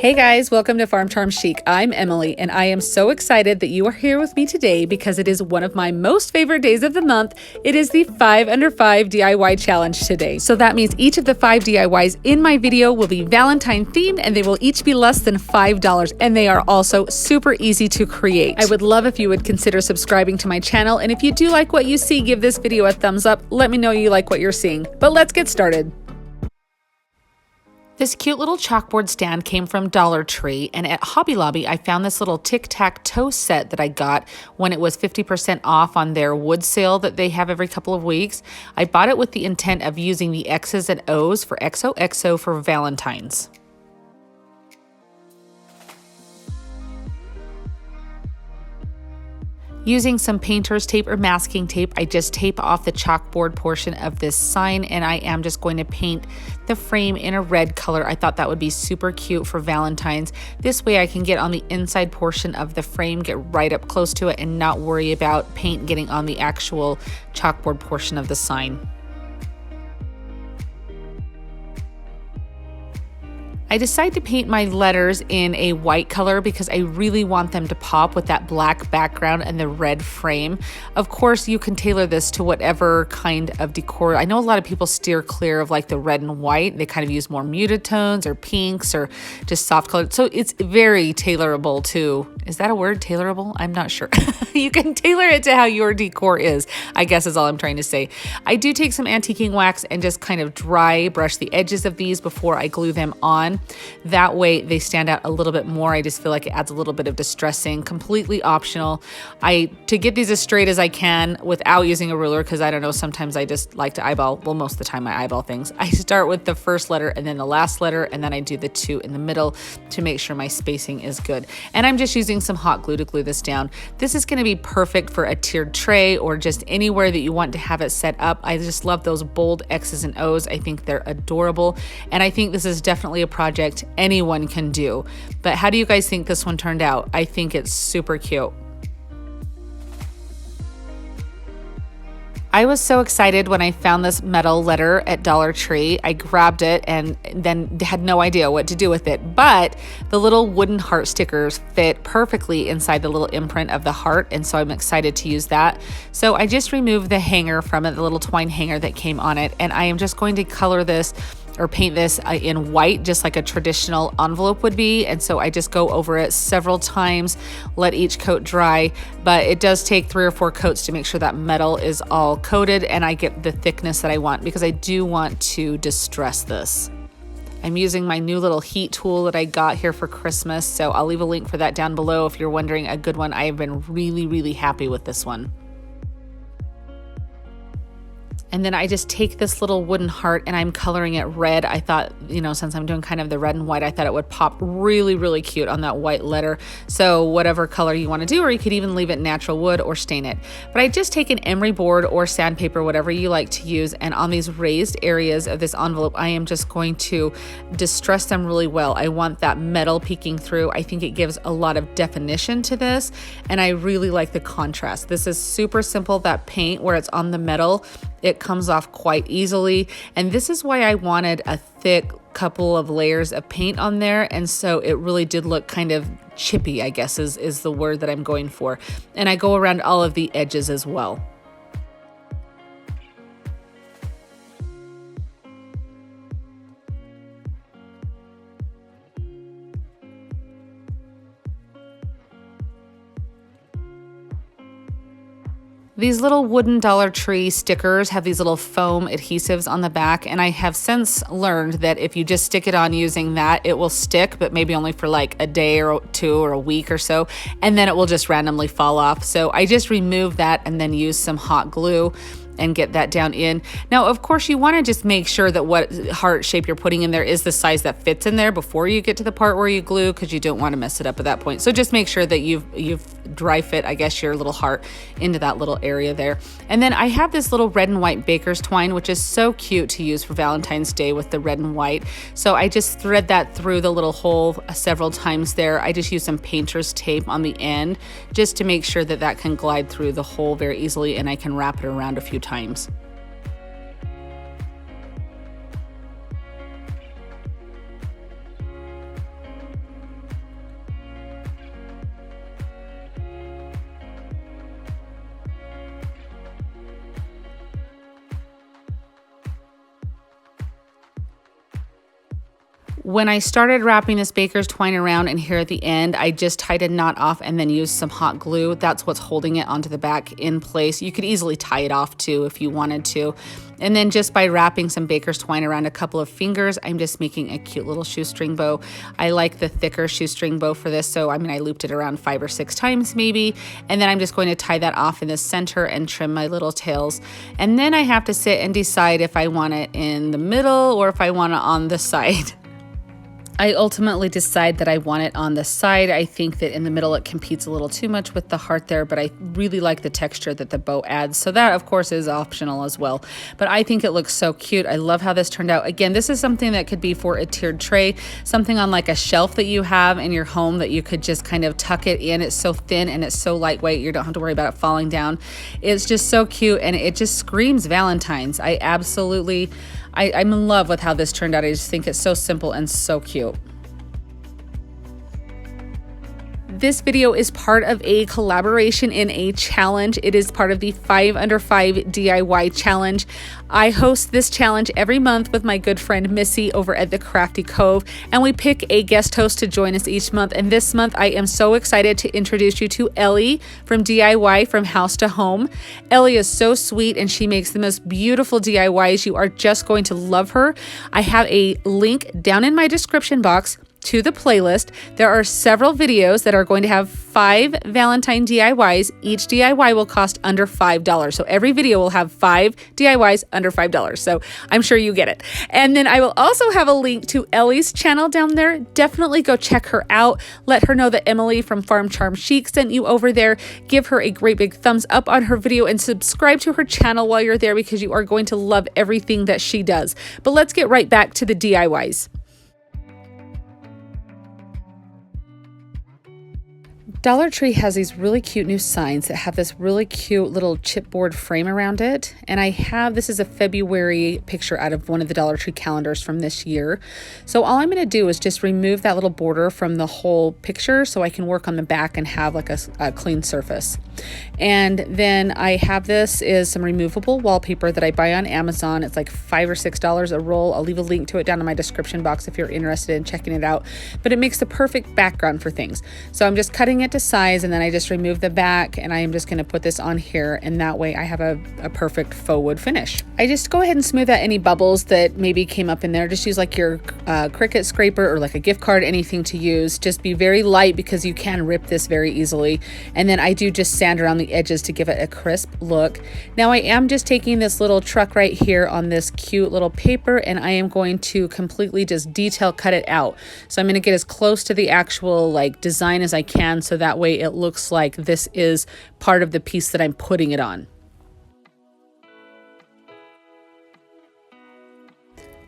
Hey guys, welcome to Farm Charm Chic. I'm Emily, and I am so excited that you are here with me today because it is one of my most favorite days of the month. It is the 5 Under 5 DIY challenge today. So that means each of the 5 DIYs in my video will be Valentine themed, and they will each be less than $5, and they are also super easy to create. I would love if you would consider subscribing to my channel, and if you do like what you see, give this video a thumbs up. Let me know you like what you're seeing. But let's get started. This cute little chalkboard stand came from Dollar Tree, and at Hobby Lobby I found this little tic-tac-toe set that I got when it was 50% off on their wood sale that they have every couple of weeks. I bought it with the intent of using the X's and O's for XOXO for Valentine's. Using some painter's tape or masking tape, I just tape off the chalkboard portion of this sign, and I am just going to paint the frame in a red color. I thought that would be super cute for Valentine's. This way I can get on the inside portion of the frame, get right up close to it, and not worry about paint getting on the actual chalkboard portion of the sign. I decided to paint my letters in a white color because I really want them to pop with that black background and the red frame. Of course, you can tailor this to whatever kind of decor. I know a lot of people steer clear of like the red and white. They kind of use more muted tones or pinks or just soft colors. So it's very tailorable to, is that a word, tailorable? I'm not sure. You can tailor it to how your decor is, I guess is all I'm trying to say. I do take some antiquing wax and just kind of dry brush the edges of these before I glue them on. That way they stand out a little bit more. I just feel like it adds a little bit of distressing, completely optional. To get these as straight as I can without using a ruler, because I don't know, sometimes I just like to eyeball, well, most of the time I eyeball things. I start with the first letter and then the last letter, and then I do the 2 in the middle to make sure my spacing is good. And I'm just using some hot glue to glue this down. This is going to be perfect for a tiered tray or just anywhere that you want to have it set up. I just love those bold X's and O's. I think they're adorable, and I think this is definitely a project anyone can do. But how do you guys think this one turned out? I think it's super cute. I was so excited when I found this metal letter at Dollar Tree. I grabbed it and then had no idea what to do with it. But the little wooden heart stickers fit perfectly inside the little imprint of the heart, and so I'm excited to use that. So I just removed the hanger from it, the little twine hanger that came on it, and I am just going to color this or paint this in white, just like a traditional envelope would be. And so I just go over it several times, let each coat dry, but it does take 3 or 4 coats to make sure that metal is all coated and I get the thickness that I want, because I do want to distress this. I'm using my new little heat tool that I got here for Christmas, so I'll leave a link for that down below if you're wondering, a good one. I have been really happy with this one. And then I just take this little wooden heart and I'm coloring it red. I thought, you know, since I'm doing kind of the red and white, I thought it would pop really cute on that white letter. So whatever color you want to do, or you could even leave it natural wood or stain it. But I just take an emery board or sandpaper, whatever you like to use, and on these raised areas of this envelope, I am just going to distress them really well. I want that metal peeking through. I think it gives a lot of definition to this, and I really like the contrast. This is super simple. That paint where it's on the metal, it comes off quite easily, and this is why I wanted a thick couple of layers of paint on there, and so it really did look kind of chippy, I guess is the word that I'm going for. And I go around all of the edges as well. These little wooden Dollar Tree stickers have these little foam adhesives on the back, and I have since learned that if you just stick it on using that, it will stick, but maybe only for like a day or 2 or a week or so, and then it will just randomly fall off. So I just remove that and then use some hot glue and get that down in. Now, of course, you want to just make sure that what heart shape you're putting in there is the size that fits in there before you get to the part where you glue, because you don't want to mess it up at that point. So just make sure that you've dry fit, I guess, your little heart into that little area there. And then I have this little red and white baker's twine, which is so cute to use for Valentine's Day with the red and white. So I just thread that through the little hole several times there. I just use some painter's tape on the end just to make sure that that can glide through the hole very easily, and I can wrap it around a few times. When I started wrapping this baker's twine around and here at the end, I just tied a knot off and then used some hot glue. That's what's holding it onto the back in place. You could easily tie it off too if you wanted to. And then just by wrapping some baker's twine around a couple of fingers, I'm just making a cute little shoestring bow. I like the thicker shoestring bow for this, so I looped it around 5 or 6 times maybe. And then I'm just going to tie that off in the center and trim my little tails. And then I have to sit and decide if I want it in the middle or if I want it on the side. I ultimately decide that I want it on the side. I think that in the middle it competes a little too much with the heart there, but I really like the texture that the bow adds. So that of course is optional as well. But I think it looks so cute. I love how this turned out. Again, this is something that could be for a tiered tray, something on like a shelf that you have in your home that you could just kind of tuck it in. It's so thin and it's so lightweight. You don't have to worry about it falling down. It's just so cute and it just screams Valentine's. I'm in love with how this turned out. I just think it's so simple and so cute. This video is part of a collaboration in a challenge. It is part of the 5 Under 5 DIY challenge. I host this challenge every month with my good friend Missy over at the Crafty Cove, and we pick a guest host to join us each month. And this month I am so excited to introduce you to Ellie from DIY From House to Home. Ellie is so sweet and she makes the most beautiful DIYs. You are just going to love her. I have a link down in my description box to the playlist. There are several videos that are going to have 5 Valentine DIYs. Each DIY will cost under $5. So every video will have 5 DIYs under $5. So I'm sure you get it. And then I will also have a link to Ellie's channel down there. Definitely go check her out. Let her know that Emily from Farm Charm Chic sent you over there. Give her a great big thumbs up on her video and subscribe to her channel while you're there because you are going to love everything that she does. But let's get right back to the DIYs. Dollar Tree has these really cute new signs that have this really cute little chipboard frame around it. And this is a February picture out of one of the Dollar Tree calendars from this year. So all I'm going to do is just remove that little border from the whole picture so I can work on the back and have like a clean surface. And then I have this is some removable wallpaper that I buy on Amazon. It's like $5 or $6 a roll. I'll leave a link to it down in my description box if you're interested in checking it out. But it makes the perfect background for things. So I'm just cutting it to size and then I just remove the back and I am just going to put this on here, and that way I have a perfect faux wood finish. I just go ahead and smooth out any bubbles that maybe came up in there. Just use like your Cricut scraper or like a gift card, anything to use. Just be very light because you can rip this very easily. And then I do just sand around the edges to give it a crisp look. Now I am just taking this little truck right here on this cute little paper and I am going to completely just detail cut it out. So I'm going to get as close to the actual like design as I can so that way it looks like this is part of the piece that I'm putting it on.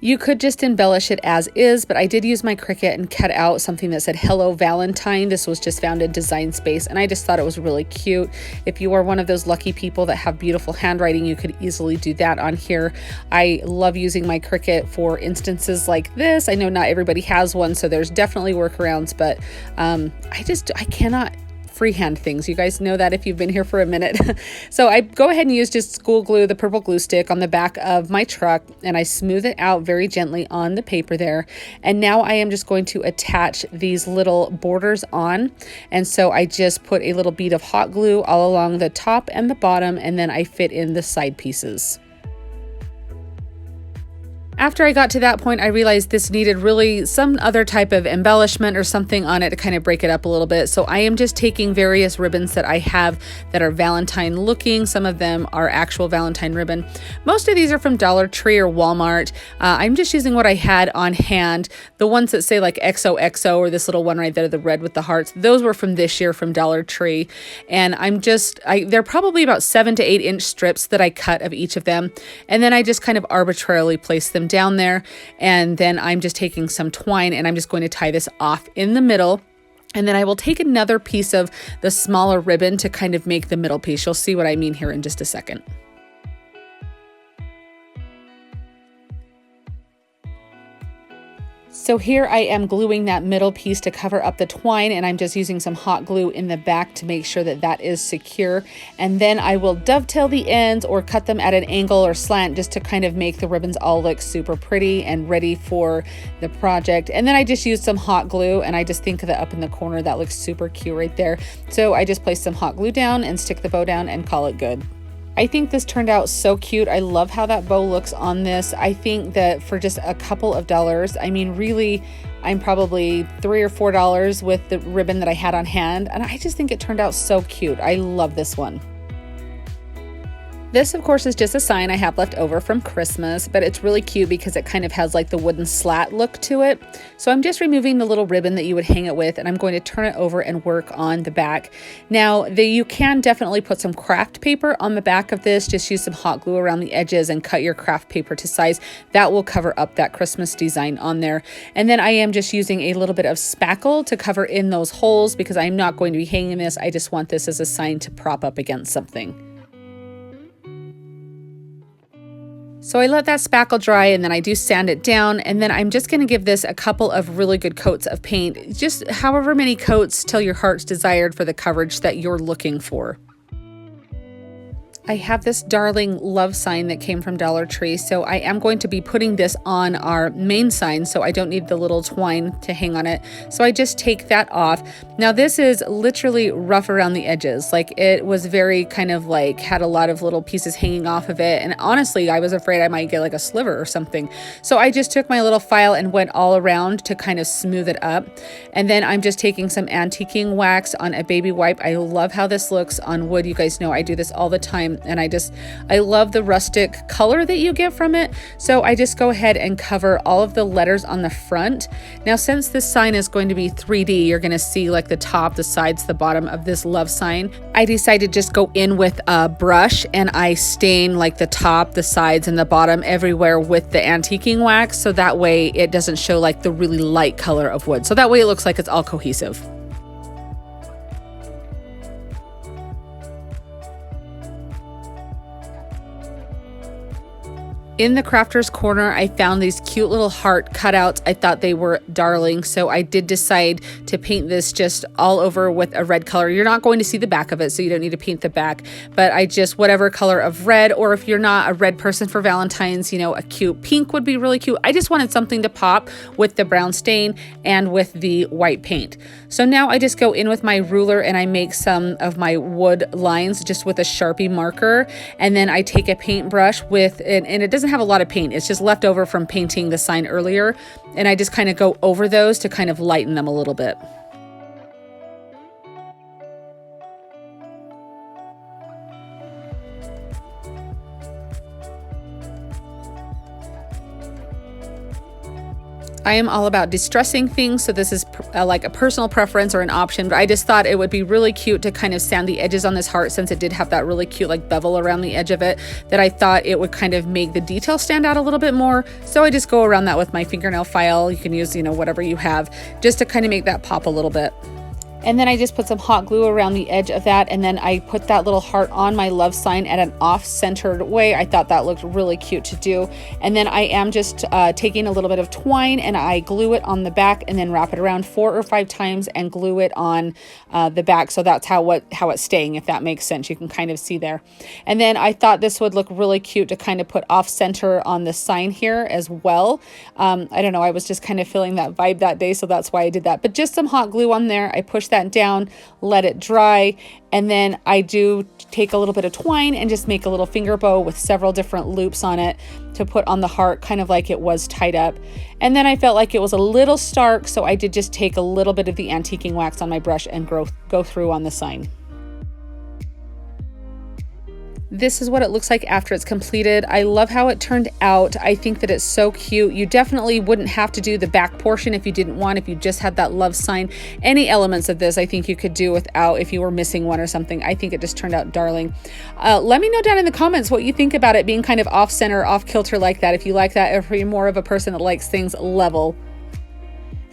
You could just embellish it as is, but I did use my Cricut and cut out something that said Hello Valentine. This was just found in Design Space and I just thought it was really cute. If you are one of those lucky people that have beautiful handwriting, you could easily do that on here. I love using my Cricut for instances like this. I know not everybody has one, so there's definitely workarounds, but I cannot freehand things. You guys know that if you've been here for a minute. So I go ahead and use just school glue, the purple glue stick on the back of my truck, and I smooth it out very gently on the paper there. And now I am just going to attach these little borders on. And so I just put a little bead of hot glue all along the top and the bottom, and then I fit in the side pieces. After I got to that point, I realized this needed really some other type of embellishment or something on it to kind of break it up a little bit. So I am just taking various ribbons that I have that are Valentine looking. Some of them are actual Valentine ribbon. Most of these are from Dollar Tree or Walmart. I'm just using what I had on hand. The ones that say like XOXO or this little one right there, the red with the hearts, those were from this year from Dollar Tree. And they're probably about 7 to 8 inch strips that I cut of each of them. And then I just kind of arbitrarily place them down there, and then I'm just taking some twine and I'm just going to tie this off in the middle, and then I will take another piece of the smaller ribbon to kind of make the middle piece. You'll see what I mean here in just a second. So here I am gluing that middle piece to cover up the twine, and I'm just using some hot glue in the back to make sure that that is secure. And then I will dovetail the ends or cut them at an angle or slant just to kind of make the ribbons all look super pretty and ready for the project. And then I just used some hot glue, and I just think that up in the corner that looks super cute right there. So I just placed some hot glue down and stick the bow down and call it good. I think this turned out so cute. I love how that bow looks on this. I think that for just a couple of dollars, I mean, really, I'm probably $3 or $4 with the ribbon that I had on hand, and I just think it turned out so cute. I love this one. This, of course, is just a sign I have left over from Christmas, but it's really cute because it kind of has like the wooden slat look to it. So I'm just removing the little ribbon that you would hang it with, and I'm going to turn it over and work on the back. Now, you can definitely put some craft paper on the back of this. Just use some hot glue around the edges and cut your craft paper to size. That will cover up that Christmas design on there. And then I am just using a little bit of spackle to cover in those holes because I'm not going to be hanging this. I just want this as a sign to prop up against something. So I let that spackle dry, and then I do sand it down, and then I'm just going to give this a couple of really good coats of paint, just however many coats till your heart's desired for the coverage that you're looking for. I have this darling love sign that came from Dollar Tree, so I am going to be putting this on our main sign, so I don't need the little twine to hang on it. So I just take that off. Now this is literally rough around the edges. Like, it was very kind of like had a lot of little pieces hanging off of it, and honestly I was afraid I might get like a sliver or something. So I just took my little file and went all around to kind of smooth it up. And then I'm just taking some antiquing wax on a baby wipe. I love how this looks on wood. You guys know I do this all the time, and I love the rustic color that you get from it. So I just go ahead and cover all of the letters on the front. Now, since this sign is going to be 3D, you're going to see like the top, the sides, the bottom of this love sign. I decided to just go in with a brush, and I stain like the top, the sides, and the bottom everywhere with the antiquing wax, so that way it doesn't show like the really light color of wood. So that way it looks like it's all cohesive. In the crafter's corner, I found these cute little heart cutouts. I thought they were darling, so I did decide to paint this just all over with a red color. You're not going to see the back of it, so you don't need to paint the back, but I just, whatever color of red, or if you're not a red person for Valentine's, you know, a cute pink would be really cute. I just wanted something to pop with the brown stain and with the white paint. So now I just go in with my ruler and I make some of my wood lines just with a Sharpie marker, and then I take a paintbrush with, and it doesn't have a lot of paint, it's just left over from painting the sign earlier, and I just kind of go over those to kind of lighten them a little bit. I am all about distressing things, so this is like a personal preference or an option, but I just thought it would be really cute to kind of sand the edges on this heart, since it did have that really cute like bevel around the edge of it, that I thought it would kind of make the detail stand out a little bit more. So I just go around that with my fingernail file. You can use, you know, whatever you have, just to kind of make that pop a little bit. And then I just put some hot glue around the edge of that, and then I put that little heart on my love sign at an off-centered way. I thought that looked really cute to do. And then I am just taking a little bit of twine, and I glue it on the back and then wrap it around 4 or 5 times and glue it on the back. So that's how it's staying, if that makes sense. You can kind of see there. And then I thought this would look really cute to kind of put off-center on the sign here as well. I don't know, I was just kind of feeling that vibe that day, so that's why I did that. But just some hot glue on there. I pushed that down, let it dry, and then I do take a little bit of twine and just make a little finger bow with several different loops on it to put on the heart, kind of like it was tied up. And then I felt like it was a little stark, so I did just take a little bit of the antiquing wax on my brush and go through on the sign. This is what it looks like after it's completed. I love how it turned out. I think that it's so cute. You definitely wouldn't have to do the back portion if you didn't want, if you just had that love sign. Any elements of this I think you could do without, if you were missing one or something. I think it just turned out darling. Let me know down in the comments what you think about it being kind of off center, off kilter like that, if you like that, or if you're more of a person that likes things level.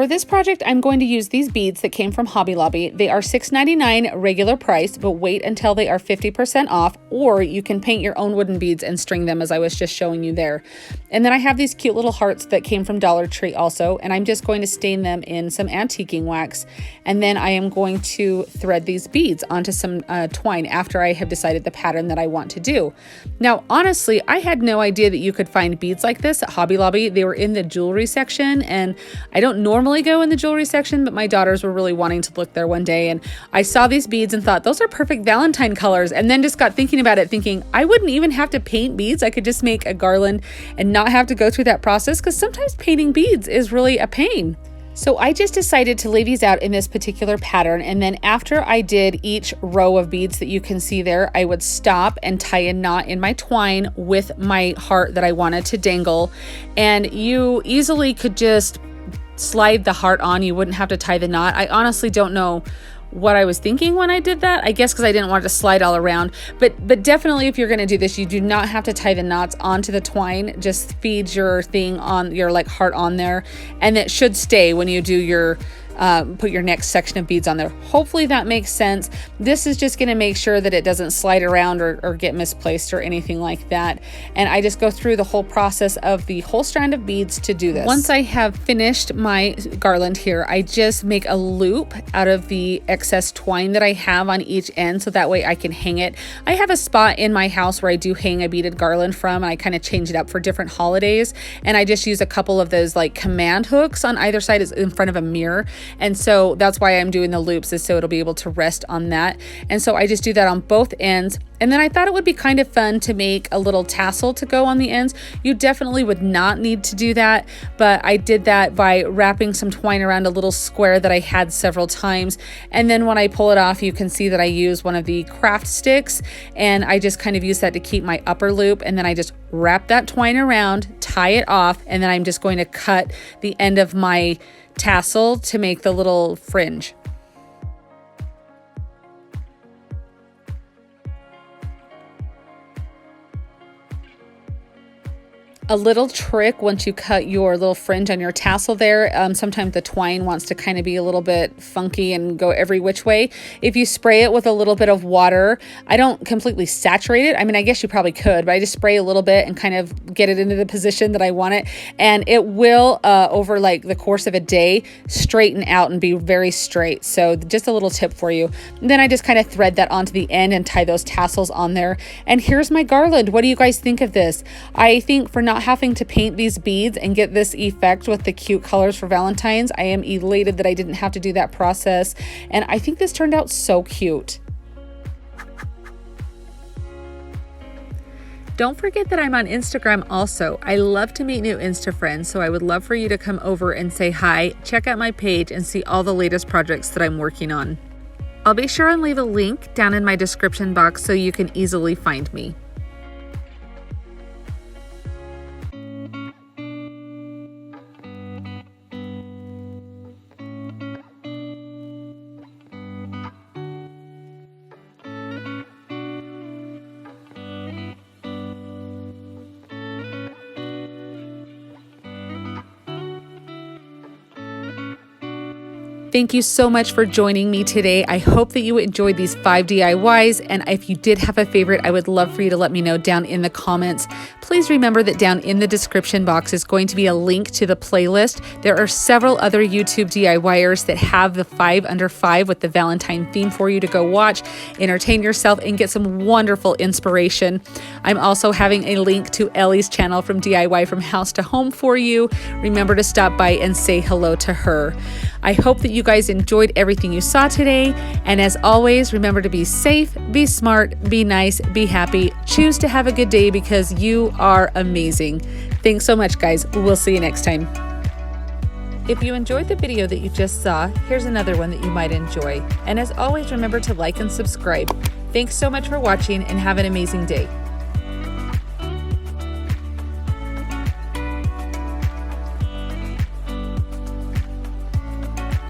For this project, I'm going to use these beads that came from Hobby Lobby. They are $6.99 regular price, but wait until they are 50% off, or you can paint your own wooden beads and string them as I was just showing you there. And then I have these cute little hearts that came from Dollar Tree also, and I'm just going to stain them in some antiquing wax. And then I am going to thread these beads onto some twine after I have decided the pattern that I want to do. Now, honestly, I had no idea that you could find beads like this at Hobby Lobby. They were in the jewelry section, and I don't normally go in the jewelry section, but my daughters were really wanting to look there one day, and I saw these beads and thought those are perfect Valentine colors, and then just got thinking about it, thinking I wouldn't even have to paint beads. I could just make a garland and not have to go through that process, because sometimes painting beads is really a pain. So I just decided to lay these out in this particular pattern, and then after I did each row of beads that you can see there, I would stop and tie a knot in my twine with my heart that I wanted to dangle. And you easily could just slide the heart on. You wouldn't have to tie the knot. I honestly don't know what I was thinking when I did that. I guess because I didn't want it to slide all around, but definitely if you're going to do this, you do not have to tie the knots onto the twine. Just feed your thing on your heart on there, and it should stay when you do your put your next section of beads on there. Hopefully that makes sense. This is just going to make sure that it doesn't slide around or get misplaced or anything like that. And I just go through the whole process of the whole strand of beads to do this. Once I have finished my garland here, I just make a loop out of the excess twine that I have on each end, so that way I can hang it. I have a spot in my house where I do hang a beaded garland from, and I kind of change it up for different holidays, and I just use a couple of those command hooks on either side in front of a mirror. And so that's why I'm doing the loops, is so it'll be able to rest on that. And so I just do that on both ends. And then I thought it would be kind of fun to make a little tassel to go on the ends. You definitely would not need to do that, but I did that by wrapping some twine around a little square that I had several times. And then when I pull it off, you can see that I use one of the craft sticks, and I just kind of use that to keep my upper loop. And then I just wrap that twine around, tie it off, and then I'm just going to cut the end of my tassel to make the little fringe. A little trick once you cut your little fringe on your tassel there, sometimes the twine wants to kind of be a little bit funky and go every which way. If you spray it with a little bit of water, I don't completely saturate it. I mean, I guess you probably could, but I just spray a little bit and kind of get it into the position that I want it. And it will, over the course of a day, straighten out and be very straight. So just a little tip for you. And then I just kind of thread that onto the end and tie those tassels on there. And here's my garland. What do you guys think of this? I think for not having to paint these beads and get this effect with the cute colors for Valentine's, I am elated that I didn't have to do that process, and I think this turned out so cute. Don't forget that I'm on Instagram also. I love to meet new Insta friends, so I would love for you to come over and say hi, check out my page, and see all the latest projects that I'm working on. I'll be sure and leave a link down in my description box so you can easily find me. Thank you so much for joining me today. I hope that you enjoyed these 5 DIYs, and if you did have a favorite, I would love for you to let me know down in the comments. Please remember that down in the description box is going to be a link to the playlist. There are several other YouTube DIYers that have the 5 under 5 with the Valentine theme for you to go watch, entertain yourself, and get some wonderful inspiration. I'm also having a link to Ellie's channel from DIY from House to Home for you. Remember to stop by and say hello to her. I hope that you guys enjoyed everything you saw today. And as always, remember to be safe, be smart, be nice, be happy. Choose to have a good day because you are amazing. Thanks so much, guys. We'll see you next time. If you enjoyed the video that you just saw, here's another one that you might enjoy. And as always, remember to like and subscribe. Thanks so much for watching and have an amazing day.